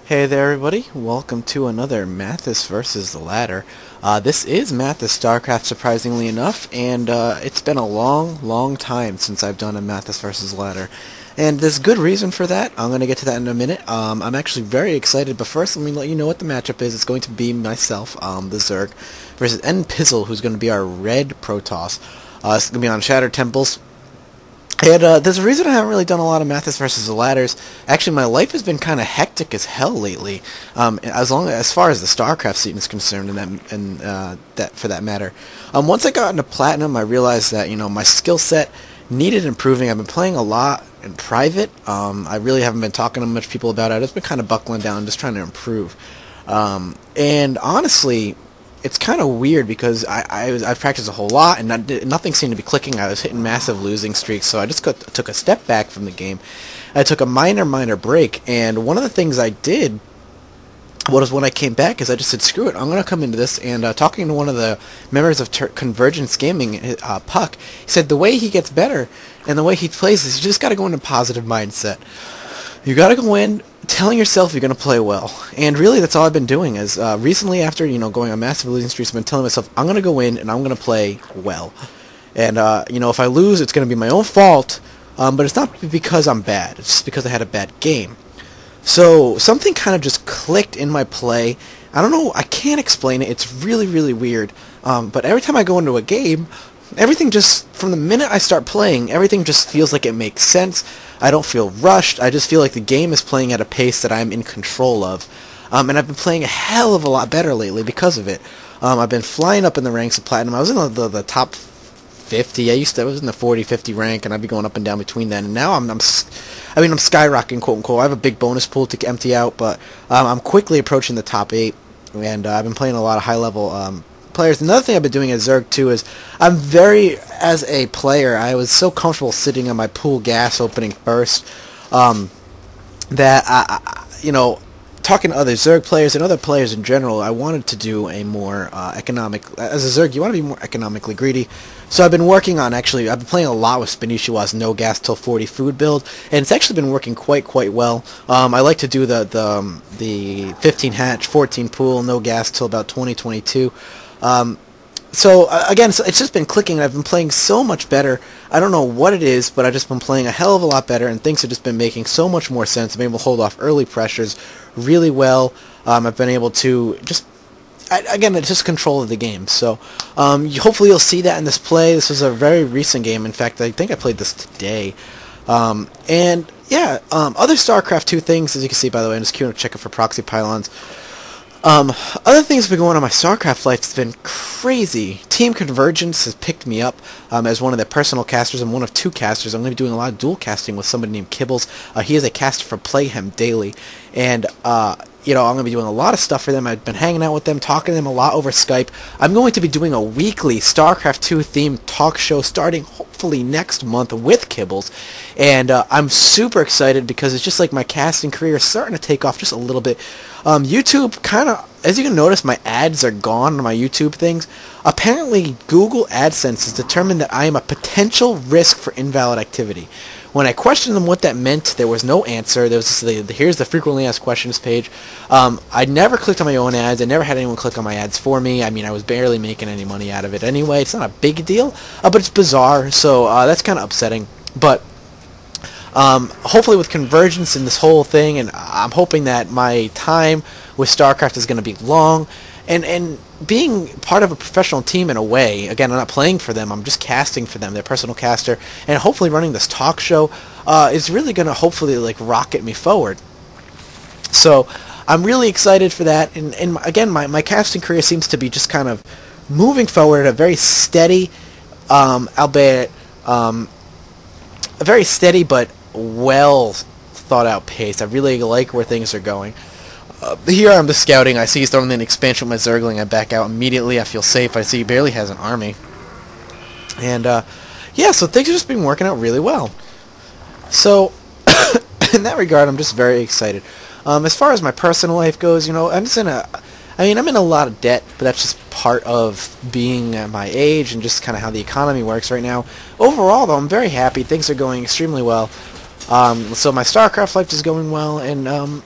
Hey there, everybody. Welcome to another Mathas versus the Ladder. This is Mathas StarCraft, surprisingly enough, and it's been a long time since I've done a Mathas versus Ladder. And there's good reason for that. I'm going to get to that in a minute. I'm actually very excited, but first let me let you know what the matchup is. It's going to be myself, the Zerg, versus N Pizzle, who's going to be our red Protoss. It's going to be on Shattered Temples. And there's a reason I haven't really done a lot of Mathas versus the Ladders. Actually, my life has been kind of hectic as hell lately. As far as the StarCraft scene is concerned, that for that matter. Once I got into Platinum, I realized that my skill set needed improving. I've been playing a lot in private. I really haven't been talking to much people about it. I've just been kind of buckling down, just trying to improve. And honestly, it's kind of weird because I've practiced a whole lot and nothing seemed to be clicking. I was hitting massive losing streaks, so I just took a step back from the game. I took a minor break, and one of the things I did was when I came back is I just said, screw it, I'm going to come into this, and talking to one of the members of Convergence Gaming, Puck, he said the way he gets better and the way he plays is you just got to go into a positive mindset. You got to go in telling yourself you're going to play well. And really, that's all I've been doing. Is recently, after going on massive losing streaks, I've been telling myself I'm going to go in and I'm going to play well. And if I lose, it's going to be my own fault. But it's not because I'm bad. It's just because I had a bad game. So something kind of just clicked in my play. I don't know. I can't explain it. It's really weird. But every time I go into a game, everything just, from the minute I start playing, everything just feels like it makes sense. I don't feel rushed. I just feel like the game is playing at a pace that I'm in control of. And I've been playing a hell of a lot better lately because of it. I've been flying up in the ranks of Platinum. I was in the top 50. I was in the 40-50 rank, and I'd be going up and down between then. And now I'm skyrocketing, quote unquote. I have a big bonus pool to empty out, but I'm quickly approaching the top 8. And I've been playing a lot of high-level players. Another thing I've been doing at Zerg too is as a player, I was so comfortable sitting on my pool gas opening first that talking to other Zerg players and other players in general, I wanted to do a more economic. As a Zerg, you want to be more economically greedy. So I've been working on I've been playing a lot with Spanishiwa's no gas till 40 food build, and it's actually been working quite well. I like to do the 15 hatch, 14 pool, no gas till about 2022. Again, it's just been clicking. I've been playing so much better. I don't know what it is, but I've just been playing a hell of a lot better, and things have just been making so much more sense. I've been able to hold off early pressures really well. I've been able to again, it's just control of the game. So hopefully you'll see that in this play. This was a very recent game. In fact, I think I played this today. Other StarCraft 2 things, as you can see, by the way, I'm just queuing up checking for proxy pylons. Other things have been going on in my StarCraft life. It's been crazy. Team Convergence has picked me up as one of their personal casters. I'm one of 2 casters. I'm going to be doing a lot of dual casting with somebody named Kibbles. He is a caster for Playhem Daily. And, I'm going to be doing a lot of stuff for them. I've been hanging out with them, talking to them a lot over Skype. I'm going to be doing a weekly StarCraft 2 themed talk show starting hopefully next month with Kibbles. And I'm super excited because it's just like my casting career is starting to take off just a little bit. YouTube kind of, as you can notice, my ads are gone on my YouTube things. Apparently, Google AdSense has determined that I am a potential risk for invalid activity. When I questioned them what that meant, there was no answer. There was just here's the frequently asked questions page. I never clicked on my own ads. I never had anyone click on my ads for me. I mean, I was barely making any money out of it anyway. It's not a big deal, but it's bizarre, so that's kind of upsetting. But hopefully with Convergence and this whole thing, and I'm hoping that my time with StarCraft is going to be long, and being part of a professional team in a way. Again, I'm not playing for them, I'm just casting for them, their personal caster, and hopefully running this talk show is really going to hopefully rocket me forward. So I'm really excited for that, and again, my casting career seems to be just kind of moving forward at a very steady, albeit a very steady but well thought out pace. I really like where things are going. Here I'm just scouting. I see he's throwing an expansion with my Zergling. I back out immediately. I feel safe. I see he barely has an army. And so things have just been working out really well. So in that regard, I'm just very excited. As far as my personal life goes, I'm in a lot of debt, but that's just part of being at my age and just kind of how the economy works right now. Overall, though, I'm very happy. Things are going extremely well. So my StarCraft life is going well, and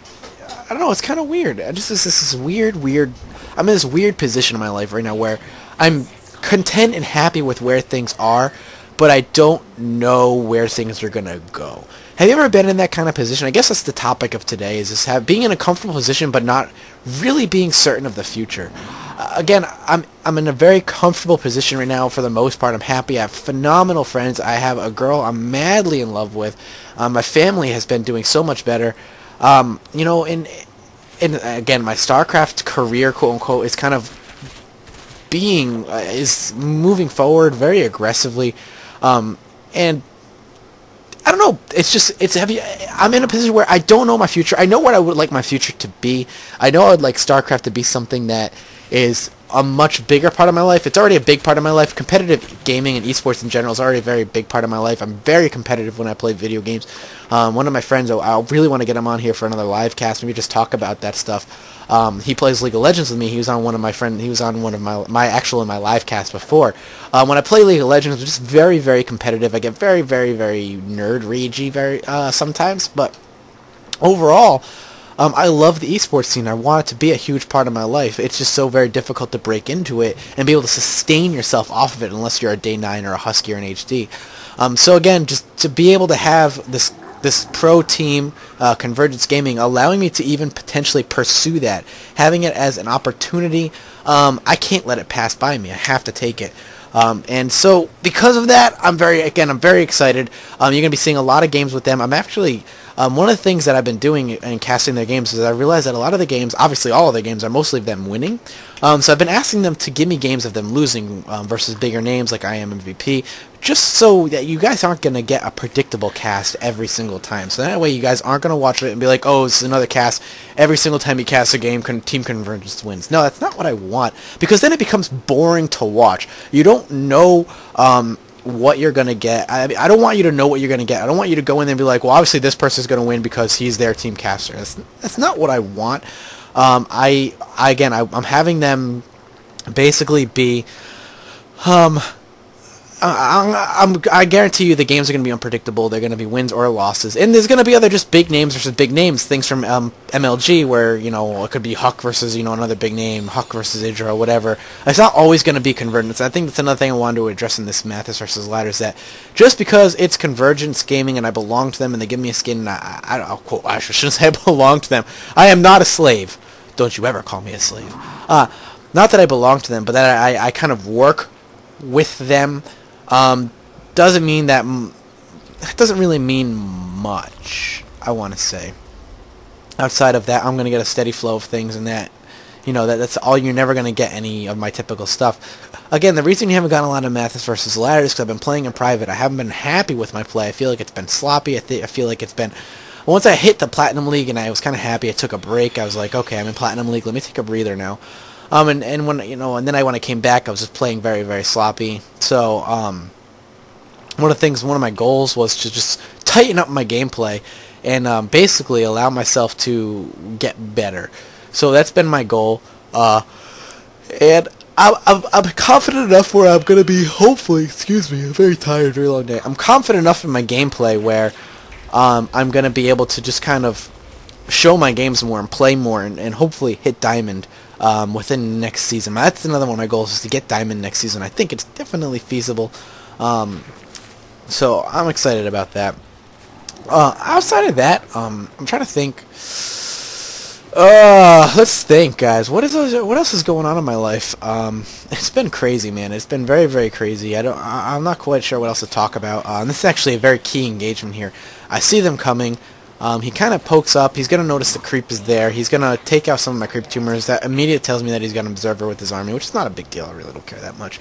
I don't know. It's kind of weird. I just this weird. I'm in this weird position in my life right now where I'm content and happy with where things are, but I don't know where things are gonna go. Have you ever been in that kind of position? I guess that's the topic of today, is this being in a comfortable position but not really being certain of the future. Again, I'm in a very comfortable position right now for the most part. I'm happy. I have phenomenal friends. I have a girl I'm madly in love with. My family has been doing so much better. You know, and again, my StarCraft career, quote unquote, is kind of is moving forward very aggressively, and I don't know. It's just heavy. I'm in a position where I don't know my future. I know what I would like my future to be. I know I would like StarCraft to be something that is a much bigger part of my life. It's already a big part of my life. Competitive gaming and esports in general is already a very big part of my life. I'm very competitive when I play video games. One of my friends, I really want to get him on here for another live cast. Maybe just talk about that stuff. He plays League of Legends with me. He was on one of my live cast before. When I play League of Legends, I'm just very, very competitive. I get very, very, very nerd ragey sometimes, but overall, I love the esports scene. I want it to be a huge part of my life. It's just so very difficult to break into it and be able to sustain yourself off of it unless you're a Day 9 or a Husky or an HD. So again, just to be able to have this pro team, Convergence Gaming, allowing me to even potentially pursue that, having it as an opportunity, I can't let it pass by me. I have to take it. And so because of that, I'm very excited. You're going to be seeing a lot of games with them. I'm actually one of the things that I've been doing in casting their games is I realized that a lot of the games, obviously all of their games, are mostly them winning. So I've been asking them to give me games of them losing versus bigger names like I Am MVP, just so that you guys aren't going to get a predictable cast every single time. So that way you guys aren't going to watch it and be like, oh, it's another cast. Every single time you cast a game, Team Convergence wins. No, that's not what I want, because then it becomes boring to watch. You don't know what you're going to get. I don't want you to know what you're going to get. I don't want you to go in there and be like, well, obviously this person's going to win because he's their team caster. That's not what I want. I'm having them basically be I guarantee you the games are going to be unpredictable. They're going to be wins or losses. And there's going to be other just big names versus big names. Things from MLG where, you know, it could be Huck versus, you know, another big name, Huck versus Idra or whatever. It's not always going to be Convergence. I think that's another thing I wanted to address in this Mathas versus Ladder, is that just because it's Convergence Gaming and I belong to them and they give me a skin, and I shouldn't say I belong to them. I am not a slave. Don't you ever call me a slave. Not that I belong to them, but that I kind of work with them. Doesn't mean that it doesn't really mean much, I want to say. Outside of that, I'm going to get a steady flow of things, and that, you know, that's all. You're never going to get any of my typical stuff. Again, the reason you haven't gotten a lot of Mathas versus Ladder is because I've been playing in private. I haven't been happy with my play. I feel like it's been sloppy. I feel like it's been... Once I hit the Platinum League and I was kind of happy, I took a break. I was like, okay, I'm in Platinum League. Let me take a breather now. And when, you know, and then when I came back, I was just playing very, very sloppy. So, one of my goals was to just tighten up my gameplay and basically allow myself to get better. So that's been my goal. And I'm confident enough where I'm going to be, hopefully, excuse me, I'm very tired, very long day. I'm confident enough in my gameplay where I'm going to be able to just kind of show my games more and play more and hopefully hit Diamond within next season. That's another one of my goals, is to get Diamond next season. I think it's definitely feasible. So I'm excited about that. Outside of that, I'm trying to think. Let's think, guys. What else is going on in my life? It's been crazy, man. It's been very, very crazy. I'm not quite sure what else to talk about. This is actually a very key engagement here. I see them coming. He kind of pokes up. He's going to notice the creep is there. He's going to take out some of my creep tumors. That immediately tells me that he's got an observer with his army, which is not a big deal. I really don't care that much.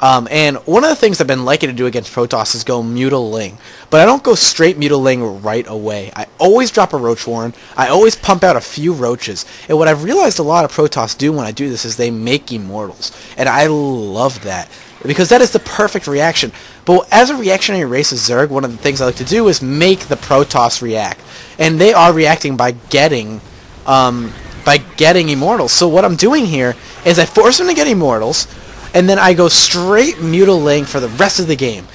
And one of the things I've been liking to do against Protoss is go Mutiling. But I don't go straight Mutiling right away. I always drop a Roach Warren. I always pump out a few Roaches. And what I've realized a lot of Protoss do when I do this is they make Immortals. And I love that, because that is the perfect reaction. But as a reactionary race of Zerg, one of the things I like to do is make the Protoss react. And they are reacting by getting Immortals. So what I'm doing here is I force them to get Immortals, and then I go straight Mutiling for the rest of the game.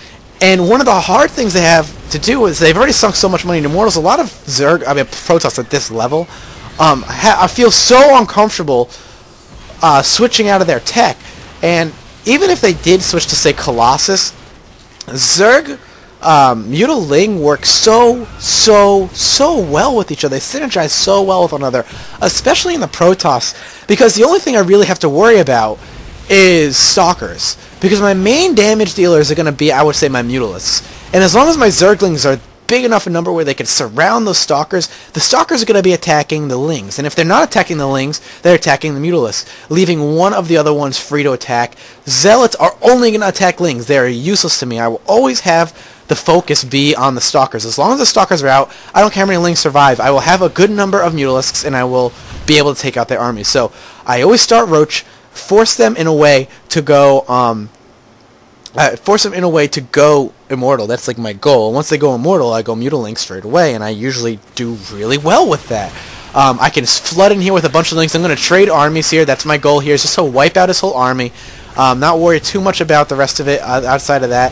And one of the hard things they have to do is they've already sunk so much money into Immortals. A lot of Protoss at this level I feel so uncomfortable switching out of their tech. And even if they did switch to, say, Colossus, Zerg, Mutaling work so well with each other. They synergize so well with one another, especially in the Protoss, because the only thing I really have to worry about is Stalkers, because my main damage dealers are going to be, I would say, my Mutalisks. And as long as my Zerglings are big enough in number where they can surround those Stalkers, the Stalkers are going to be attacking the Lings. And if they're not attacking the Lings, they're attacking the Mutalisks, leaving one of the other ones free to attack. Zealots are only going to attack Lings. They are useless to me. I will always have the focus be on the Stalkers. As long as the Stalkers are out, I don't care how many Lings survive. I will have a good number of Mutalisks, and I will be able to take out their armies. So I always start Roach, force them in a way to go immortal. That's like my goal. Once they go immortal, I go Mutaling straight away, and I usually do really well with that. I can flood in here with a bunch of links. I'm going to trade armies here. That's my goal here, is just to wipe out his whole army. Not worry too much about the rest of it outside of that.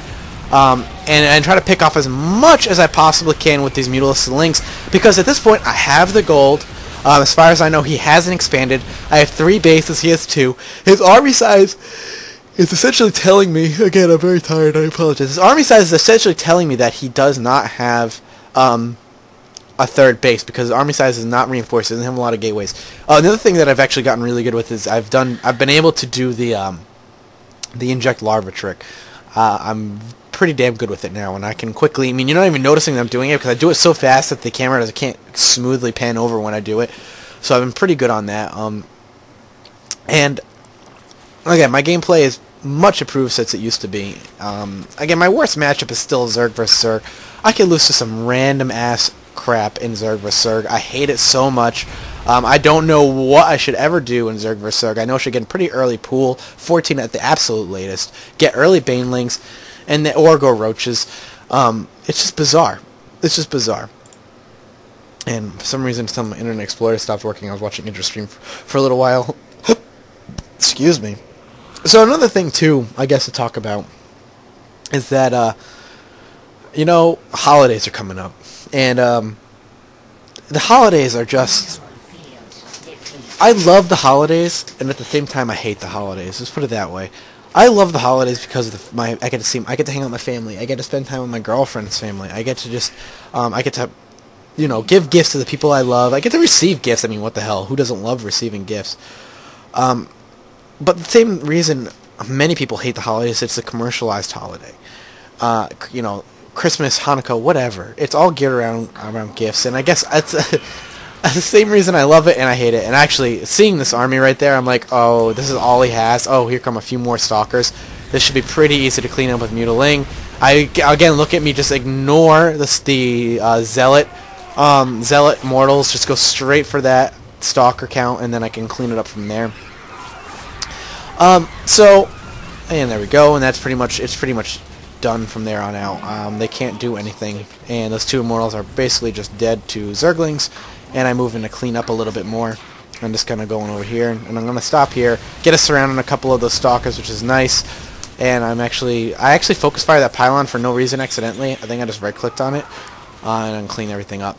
And try to pick off as much as I possibly can with these Mutalisks and Links, because at this point I have the gold. As far as I know, he hasn't expanded. I have 3 bases, he has 2. His army size is essentially telling me, again, I'm very tired, I apologize. His army size is essentially telling me that he does not have a 3rd base, because his army size is not reinforced. He doesn't have a lot of gateways. Another thing that I've actually gotten really good with is I've been able to do the inject larva trick. I'm pretty damn good with it now, and I can quickly, I mean, you're not even noticing that I'm doing it, because I do it so fast that the camera can't smoothly pan over when I do it. So I've been pretty good on that. And again, my gameplay is much improved since it used to be. Again, my worst matchup is still Zerg vs. Zerg. I could lose to some random ass crap in Zerg vs. Zerg. I hate it so much. I don't know what I should ever do in Zerg vs. Zerg. I know I should get a pretty early pool, 14 at the absolute latest, get early Banelings, and the Orgo Roaches. It's just bizarre. It's just bizarre. And for some reason, some Internet Explorer stopped working. I was watching InterStream for a little while. Excuse me. So another thing, too, I guess to talk about is that, you know, holidays are coming up. And the holidays are just... I love the holidays, and at the same time, I hate the holidays. Let's put it that way. I love the holidays because of I get to hang out with my family. I get to spend time with my girlfriend's family. I get to just, I get to, you know, give gifts to the people I love. I get to receive gifts. I mean, what the hell? Who doesn't love receiving gifts? But the same reason many people hate the holidays, it's a commercialized holiday. You know, Christmas, Hanukkah, whatever. It's all geared around gifts, and I guess that's the same reason I love it and I hate it. And actually, seeing this army right there, I'm like, oh, this is all he has. Oh, here come a few more Stalkers. This should be pretty easy to clean up with Mutaling. Again, look at me, just ignore the Zealot mortals. Just go straight for that Stalker count, and then I can clean it up from there. So, and there we go, and it's pretty much done from there on out. They can't do anything, and those 2 immortals are basically just dead to Zerglings, and I move in to clean up a little bit more. I'm just kind of going over here, and I'm going to stop here, get us surrounding a couple of those Stalkers, which is nice, and I actually focus fire that pylon for no reason accidentally. I think I just right-clicked on it, and clean everything up.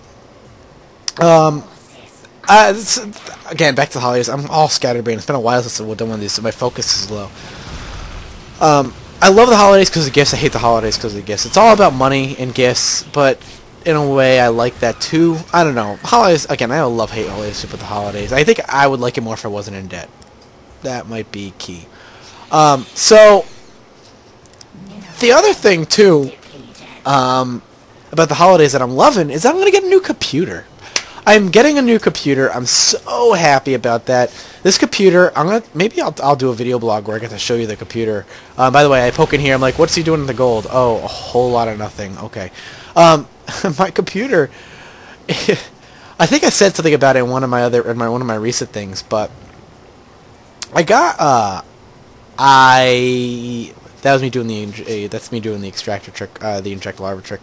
Again, back to the holidays. I'm all scatterbrained. It's been a while since I've done one of these, so my focus is low. I love the holidays because of gifts. I hate the holidays because of the gifts. It's all about money and gifts, but in a way, I like that too. I don't know. Holidays, again, I love-hate relationship with the holidays. I think I would like it more if I wasn't in debt. That might be key. So, the other thing too, about the holidays that I'm loving is that I'm going to get a new computer. I'm getting a new computer. I'm so happy about that. This computer, maybe I'll do a video blog where I get to show you the computer. By the way, I poke in here. I'm like, what's he doing with the gold? Oh, a whole lot of nothing. Okay. My computer. I think I said something about it in one of my recent things, but I got that's me doing the extractor trick, the inject larva trick.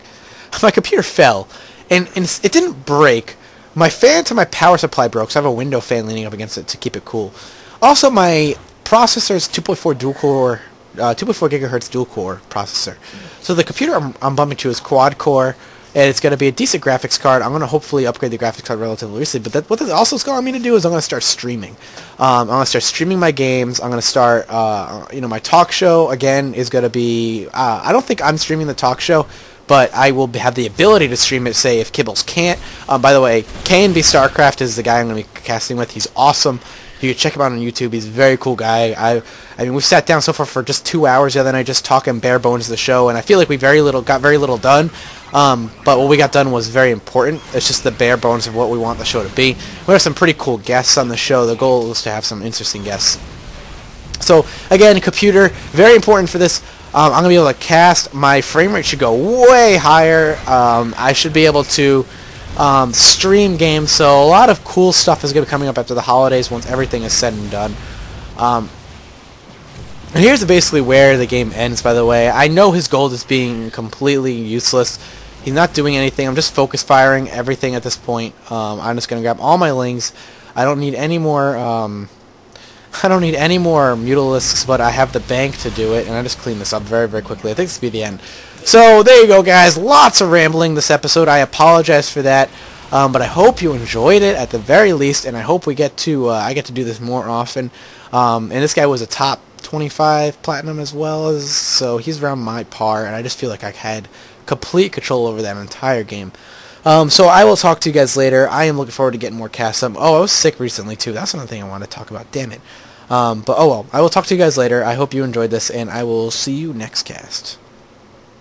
My computer fell, and it didn't break. My fan to my power supply broke, so I have a window fan leaning up against it to keep it cool. Also, my processor is 2.4 dual-core, 2.4 gigahertz dual-core processor. So the computer I'm bumping to is quad-core, and it's going to be a decent graphics card. I'm going to hopefully upgrade the graphics card relatively recently, but what this also is going me to do is I'm going to start streaming. I'm going to start streaming my games. I'm going to start, my talk show, again, is going to be, I don't think I'm streaming the talk show, but I will have the ability to stream it, say, if Kibbles can't. By the way, K&B StarCraft is the guy I'm going to be casting with. He's awesome. You can check him out on YouTube. He's a very cool guy. I mean, we've sat down so far for just 2 hours the other night just talking bare bones of the show, and I feel like we got very little done. But what we got done was very important. It's just the bare bones of what we want the show to be. We have some pretty cool guests on the show. The goal is to have some interesting guests. So, again, computer, very important for this. I'm going to be able to cast. My frame rate should go way higher. I should be able to stream games, so a lot of cool stuff is going to be coming up after the holidays once everything is said and done. And here's basically where the game ends, by the way. I know his gold is being completely useless. He's not doing anything. I'm just focus firing everything at this point. I'm just going to grab all my lings. I don't need any more Mutalisks, but I have the bank to do it, and I just clean this up very, very quickly. I think this will be the end. So, there you go, guys. Lots of rambling this episode. I apologize for that, but I hope you enjoyed it at the very least, and I hope we get to, I get to do this more often. And this guy was a top 25 platinum as well, so he's around my par, and I just feel like I had complete control over that entire game. So I will talk to you guys later. I am looking forward to getting more casts up. Oh, I was sick recently, too. That's another thing I wanted to talk about. Damn it. But oh well. I will talk to you guys later. I hope you enjoyed this, and I will see you next cast.